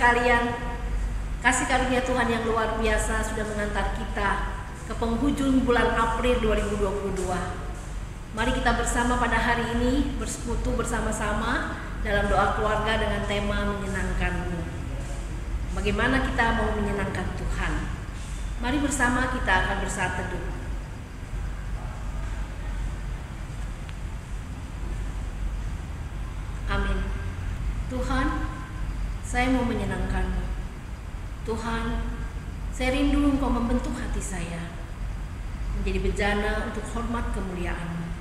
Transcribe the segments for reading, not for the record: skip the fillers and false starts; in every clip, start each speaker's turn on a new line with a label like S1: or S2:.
S1: sekalian, kasih karunia Tuhan yang luar biasa sudah mengantar kita ke penghujung bulan April 2022. Mari kita bersama pada hari ini bersekutu bersama-sama dalam doa keluarga dengan tema menyenangkan-Mu. Bagaimana kita mau menyenangkan Tuhan? Mari bersama kita akan bersaat teduh. Amin. Tuhan, saya mau menyenangkan-Mu. Tuhan, saya rindu Engkau membentuk hati saya menjadi bejana untuk hormat kemuliaan-Mu.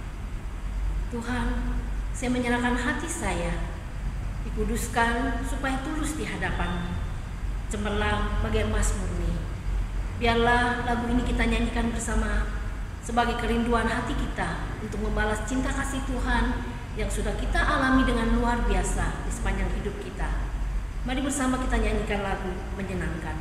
S1: Tuhan, saya menyerahkan hati saya, dikuduskan supaya tulus di hadapan-Mu, cemerlang bagai emas murni. Biarlah lagu ini kita nyanyikan bersama sebagai kerinduan hati kita untuk membalas cinta kasih Tuhan yang sudah kita alami dengan luar biasa di sepanjang hidup kita. Mari bersama kita nyanyikan lagu menyenangkan.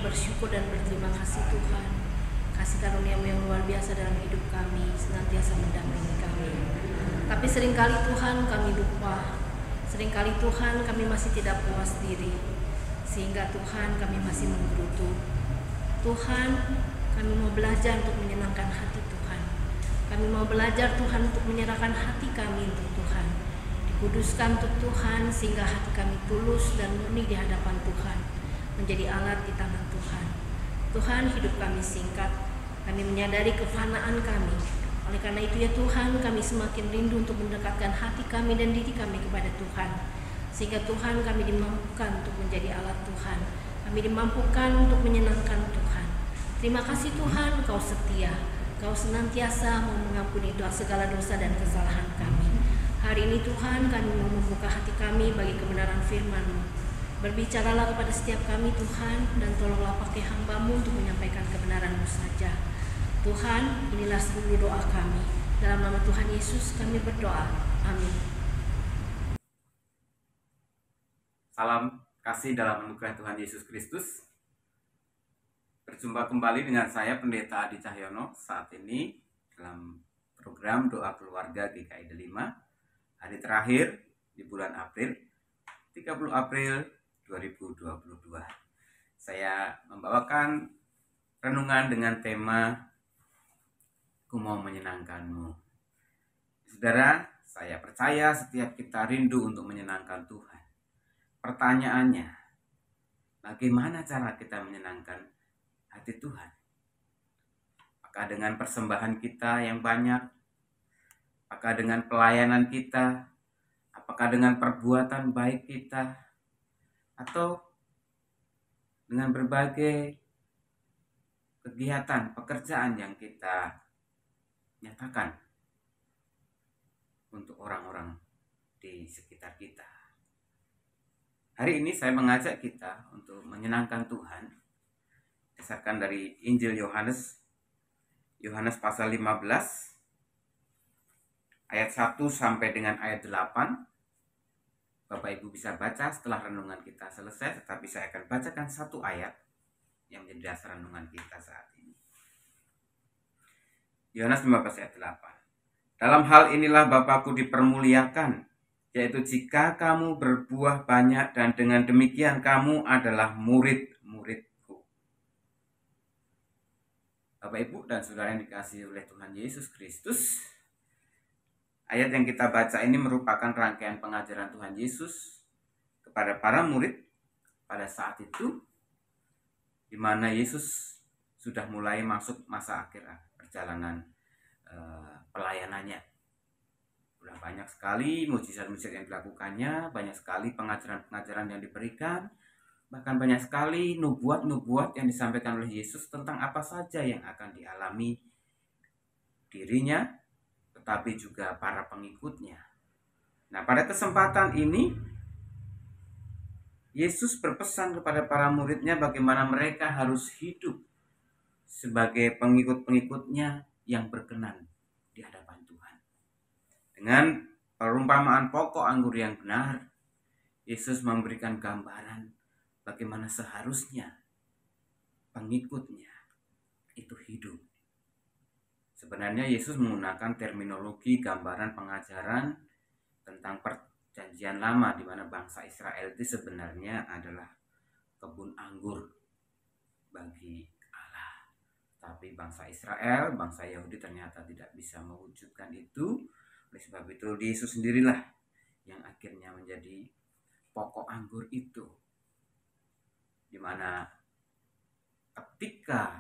S2: bersyukur dan berterima kasih Tuhan. Kasih karunia-Mu yang luar biasa dalam hidup kami senantiasa mendampingi kami. Tapi seringkali Tuhan kami lupa, seringkali Tuhan kami masih tidak puas diri, sehingga Tuhan kami masih menggerutu. Tuhan, kami mau belajar untuk menyenangkan hati Tuhan.
S1: Kami mau belajar Tuhan untuk menyerahkan hati kami untuk Tuhan. Dikuduskan untuk Tuhan sehingga hati kami tulus dan murni di hadapan Tuhan, menjadi alat di tangan Tuhan. Tuhan, hidup kami singkat. Kami menyadari kefanaan kami. Oleh karena itu ya Tuhan, kami semakin rindu untuk mendekatkan hati kami dan diri kami kepada Tuhan. Sehingga Tuhan, kami dimampukan untuk menjadi alat Tuhan. Kami dimampukan untuk menyenangkan Tuhan. Terima kasih Tuhan, Engkau setia. Engkau senantiasa mau mengampuni segala dosa dan kesalahan kami. Hari ini Tuhan, kami mau membuka hati kami bagi kebenaran firman-Mu. Berbicaralah kepada setiap kami Tuhan, dan tolonglah pakai hamba-Mu untuk menyampaikan kebenaran-Mu saja. Tuhan, inilah seluruh doa kami. Dalam nama Tuhan Yesus kami berdoa. Amin.
S3: Salam kasih dalam anugerah Tuhan Yesus Kristus. Berjumpa kembali dengan saya Pendeta Adi Cahyono saat ini dalam program Doa Keluarga GKI Delima. Hari terakhir di bulan April, 30 April 2022. Saya membawakan renungan dengan tema Ku mau menyenangkanmu. Saudara, saya percaya setiap kita rindu untuk menyenangkan Tuhan. Pertanyaannya, bagaimana cara kita menyenangkan hati Tuhan? Apakah dengan persembahan kita yang banyak? Apakah dengan pelayanan kita? Apakah dengan perbuatan baik kita? Atau dengan berbagai kegiatan, pekerjaan yang kita nyatakan untuk orang-orang di sekitar kita? Hari ini saya mengajak kita untuk menyenangkan Tuhan berdasarkan dari Injil Yohanes pasal 15 ayat 1 sampai dengan ayat 8. Bapak Ibu bisa baca setelah renungan kita selesai, tetapi saya akan bacakan satu ayat yang menjadi dasar renungan kita saat ini. Yohanes 15 ayat 8. Dalam hal inilah Bapakku dipermuliakan, yaitu jika kamu berbuah banyak dan dengan demikian kamu adalah murid-muridku. Bapak Ibu dan Saudara yang dikasihi oleh Tuhan Yesus Kristus, ayat yang kita baca ini merupakan rangkaian pengajaran Tuhan Yesus kepada para murid pada saat itu, di mana Yesus sudah mulai masuk masa akhir perjalanan pelayanannya. Sudah banyak sekali mujizat-mujizat yang dilakukannya, banyak sekali pengajaran-pengajaran yang diberikan, bahkan banyak sekali nubuat-nubuat yang disampaikan oleh Yesus tentang apa saja yang akan dialami dirinya, tetapi juga para pengikutnya. Nah, pada kesempatan ini, Yesus berpesan kepada para muridnya bagaimana mereka harus hidup sebagai pengikut-pengikutnya yang berkenan di hadapan Tuhan. Dengan perumpamaan pokok anggur yang benar, Yesus memberikan gambaran bagaimana seharusnya pengikutnya itu hidup. Sebenarnya Yesus menggunakan terminologi gambaran pengajaran tentang perjanjian lama, di mana bangsa Israel itu sebenarnya adalah kebun anggur bagi Allah. Tapi bangsa Israel, bangsa Yahudi ternyata tidak bisa mewujudkan itu. Oleh sebab itu Yesus sendirilah yang akhirnya menjadi pokok anggur itu, di mana ketika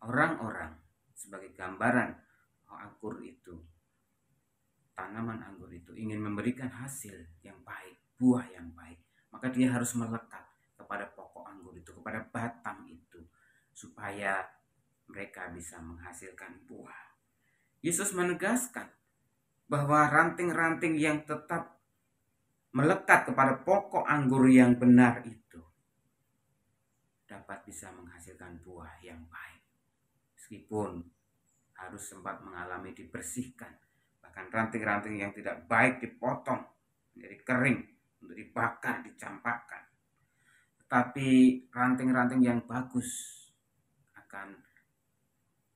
S3: orang-orang sebagai gambaran anggur itu, tanaman anggur itu ingin memberikan hasil yang baik, buah yang baik, maka dia harus melekat kepada pokok anggur itu, kepada batang itu, supaya mereka bisa menghasilkan buah. Yesus menegaskan bahwa ranting-ranting yang tetap melekat kepada pokok anggur yang benar itu dapat bisa menghasilkan buah yang baik, meskipun harus sempat mengalami dibersihkan. Bahkan ranting-ranting yang tidak baik dipotong menjadi kering untuk dibakar, dicampakkan. Tetapi ranting-ranting yang bagus akan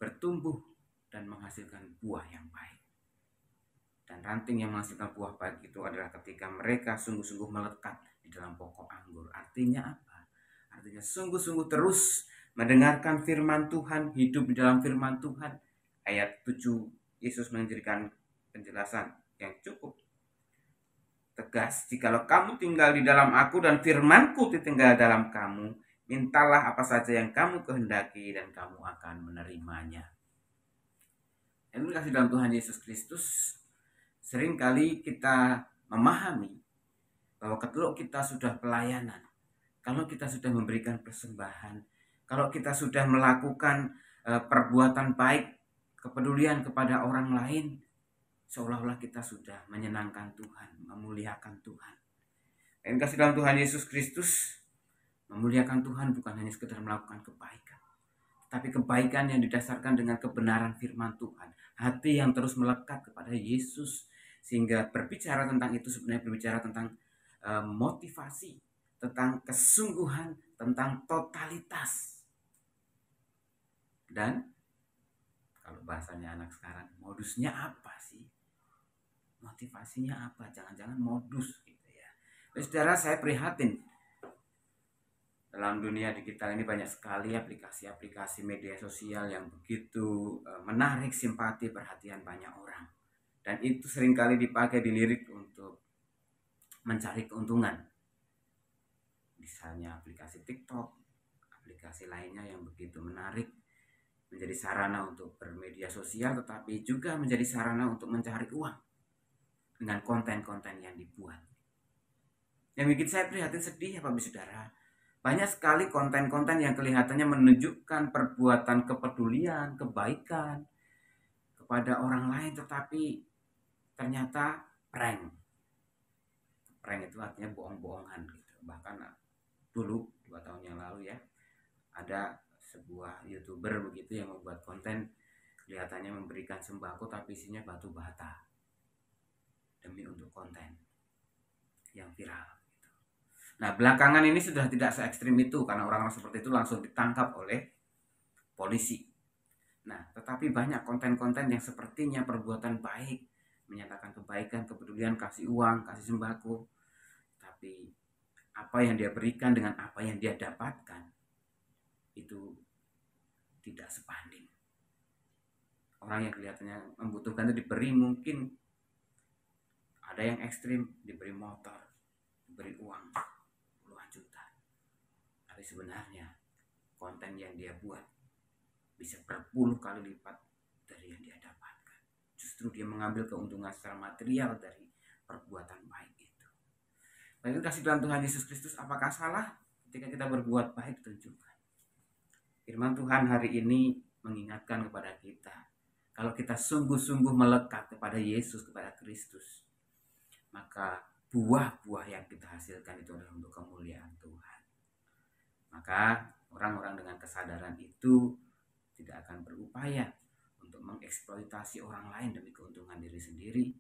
S3: bertumbuh dan menghasilkan buah yang baik. Dan ranting yang menghasilkan buah baik itu adalah ketika mereka sungguh-sungguh melekat di dalam pokok anggur. Artinya apa? Artinya sungguh-sungguh terus mendengarkan firman Tuhan, hidup di dalam firman Tuhan. Ayat 7 Yesus memberikan penjelasan yang cukup tegas. Jikalau kamu tinggal di dalam aku dan firmanku tinggal dalam kamu, mintalah apa saja yang kamu kehendaki dan kamu akan menerimanya. Yang dikasih dalam Tuhan Yesus Kristus, seringkali kita memahami bahwa kalau kita sudah pelayanan, kalau kita sudah memberikan persembahan, kalau kita sudah melakukan perbuatan baik, kepedulian kepada orang lain, seolah-olah kita sudah menyenangkan Tuhan, memuliakan Tuhan. Dan kasih dalam Tuhan Yesus Kristus, memuliakan Tuhan bukan hanya sekedar melakukan kebaikan, tapi kebaikan yang didasarkan dengan kebenaran firman Tuhan. Hati yang terus melekat kepada Yesus, sehingga berbicara tentang itu sebenarnya berbicara tentang motivasi, tentang kesungguhan, tentang totalitas. Dan kalau bahasanya anak sekarang, modusnya apa sih? Motivasinya apa? Jangan-jangan modus gitu ya. Saudara, saya prihatin. Dalam dunia digital ini banyak sekali aplikasi-aplikasi media sosial yang begitu menarik simpati perhatian banyak orang. Dan itu seringkali dipakai, dilirik untuk mencari keuntungan. Misalnya aplikasi TikTok, aplikasi lainnya yang begitu menarik, menjadi sarana untuk bermedia sosial, tetapi juga menjadi sarana untuk mencari uang dengan konten-konten yang dibuat. Yang bikin saya prihatin, sedih ya Bapak Saudara. Banyak sekali konten-konten yang kelihatannya menunjukkan perbuatan kepedulian, kebaikan kepada orang lain, tetapi ternyata prank. Prank itu artinya bohong-bohongan gitu. Bahkan dulu 2 tahun yang lalu ya, ada sebuah YouTuber begitu yang membuat konten kelihatannya memberikan sembako tapi isinya batu bata demi untuk konten yang viral. Nah, belakangan ini sudah tidak se-ekstrim itu karena orang-orang seperti itu langsung ditangkap oleh polisi. Nah, tetapi banyak konten-konten yang sepertinya perbuatan baik, menyatakan kebaikan, kepedulian, kasih uang, kasih sembako. Tapi apa yang dia berikan dengan apa yang dia dapatkan itu tidak sebanding. Orang yang kelihatannya membutuhkan itu diberi, mungkin ada yang ekstrim, diberi motor, diberi uang puluhan juta. Tapi sebenarnya konten yang dia buat bisa berpuluh kali lipat dari yang dia dapatkan. Justru dia mengambil keuntungan secara material dari perbuatan baik itu. Baik, kasih dalam Tuhan Yesus Kristus, apakah salah ketika kita berbuat baik? Tunjukkan. Firman Tuhan hari ini mengingatkan kepada kita, kalau kita sungguh-sungguh melekat kepada Yesus, kepada Kristus, maka buah-buah yang kita hasilkan itu adalah untuk kemuliaan Tuhan. Maka orang-orang dengan kesadaran itu tidak akan berupaya untuk mengeksploitasi orang lain demi keuntungan diri sendiri.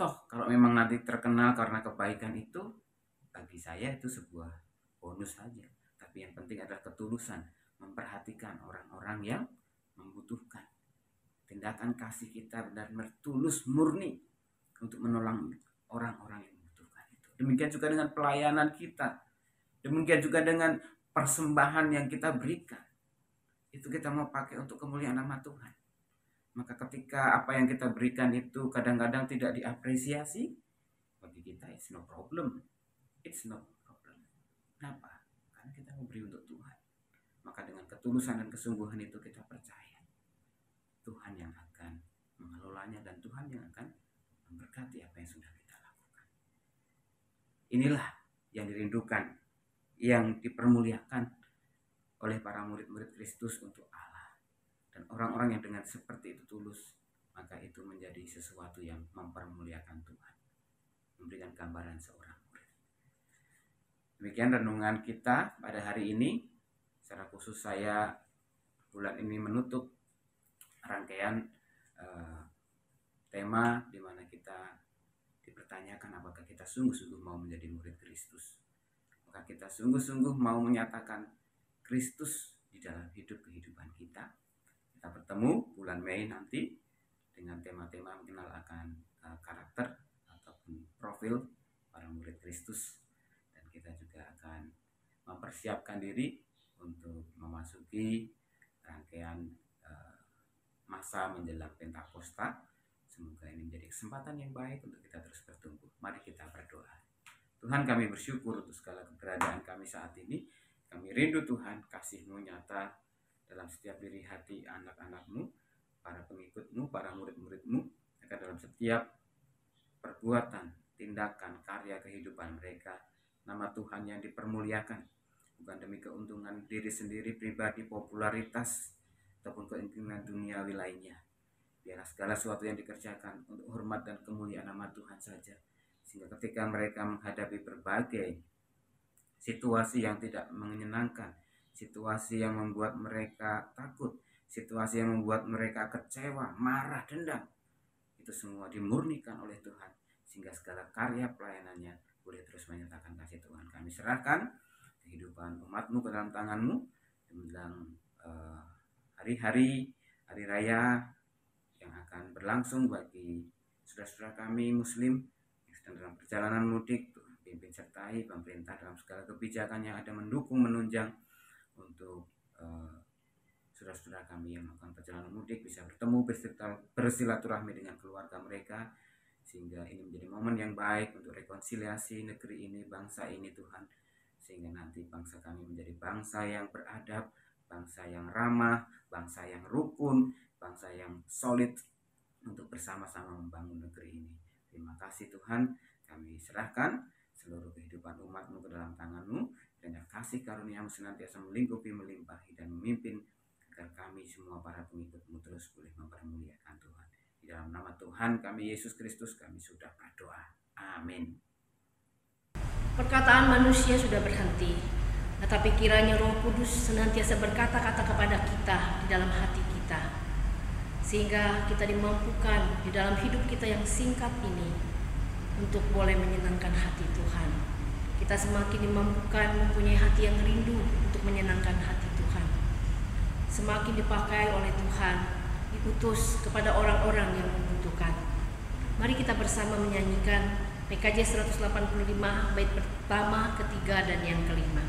S3: Toh kalau memang nanti terkenal karena kebaikan itu, bagi saya itu sebuah bonus saja. Tapi yang penting adalah ketulusan, memperhatikan orang-orang yang membutuhkan. Tindakan kasih kita benar-benar tulus, murni untuk menolong orang-orang yang membutuhkan itu. Demikian juga dengan pelayanan kita. Demikian juga dengan persembahan yang kita berikan. Itu kita mau pakai untuk kemuliaan nama Tuhan. Maka ketika apa yang kita berikan itu kadang-kadang tidak diapresiasi, bagi kita it's no problem. It's no problem. Kenapa? Karena kita memberi untuk Tuhan. Maka dengan ketulusan dan kesungguhan itu kita percaya Tuhan yang akan mengelolanya dan Tuhan yang akan memberkati apa yang sudah kita lakukan. Inilah yang dirindukan, yang dipermuliakan oleh para murid-murid Kristus untuk Allah. Dan orang-orang yang dengan seperti itu tulus, maka itu menjadi sesuatu yang mempermuliakan Tuhan, memberikan gambaran seorang murid. Demikian renungan kita pada hari ini. Secara khusus saya bulan ini menutup rangkaian tema di mana kita dipertanyakan apakah kita sungguh-sungguh mau menjadi murid Kristus. Maka kita sungguh-sungguh mau menyatakan Kristus di dalam kehidupan kita. Kita bertemu bulan Mei nanti dengan tema-tema mengenal akan karakter ataupun profil para murid Kristus. Dan kita juga akan mempersiapkan diri untuk memasuki rangkaian masa menjelang Pentakosta. Semoga ini menjadi kesempatan yang baik untuk kita terus bertumbuh. Mari kita berdoa. Tuhan, kami bersyukur untuk segala keberadaan kami saat ini. Kami rindu Tuhan, kasih-Mu nyata dalam setiap diri hati anak-anak-Mu, para pengikut-Mu, para murid-murid-Mu, agar dalam setiap perbuatan, tindakan, karya kehidupan mereka, nama Tuhan yang dipermuliakan, bukan demi keuntungan diri sendiri, pribadi, popularitas, ataupun keuntungan duniawi lainnya. Biarlah segala sesuatu yang dikerjakan untuk hormat dan kemuliaan nama Tuhan saja. Sehingga ketika mereka menghadapi berbagai situasi yang tidak menyenangkan, situasi yang membuat mereka takut, situasi yang membuat mereka kecewa, marah, dendam, itu semua dimurnikan oleh Tuhan. Sehingga segala karya pelayanannya boleh terus menyatakan kasih Tuhan. Kami serahkan kehidupan umat-Mu ke dalam tangan-Mu menjelang hari-hari, hari raya yang akan berlangsung bagi saudara-saudara kami Muslim yang sedang dalam perjalanan mudik. Tuhan pimpin sertai pemerintah dalam segala kebijakan yang ada mendukung, menunjang untuk saudara-saudara kami yang melakukan perjalanan mudik bisa bertemu, bersilaturahmi dengan keluarga mereka, sehingga ini menjadi momen yang baik untuk rekonsiliasi negeri ini, bangsa ini Tuhan, sehingga nanti bangsa kami menjadi bangsa yang beradab, bangsa yang ramah, bangsa yang rukun, bangsa yang solid untuk bersama-sama membangun negeri ini. Terima kasih Tuhan, kami serahkan seluruh kehidupan umat-Mu ke dalam tangan-Mu, dan kasih karunia-Mu senantiasa melingkupi, melimpahi, dan memimpin agar kami semua para pengikut-Mu terus boleh mempermuliakan Tuhan. Di dalam nama Tuhan kami Yesus Kristus kami sudah berdoa. Amin.
S1: Perkataan manusia sudah berhenti, tetapi kiranya Roh Kudus senantiasa berkata-kata kepada kita di dalam hati kita, sehingga kita dimampukan di dalam hidup kita yang singkat ini untuk boleh menyenangkan hati Tuhan. Kita semakin dimampukan mempunyai hati yang rindu untuk menyenangkan hati Tuhan. Semakin dipakai oleh Tuhan, diutus kepada orang-orang yang membutuhkan. Mari kita bersama menyanyikan PKJ 185 bait pertama, ketiga, dan yang kelima.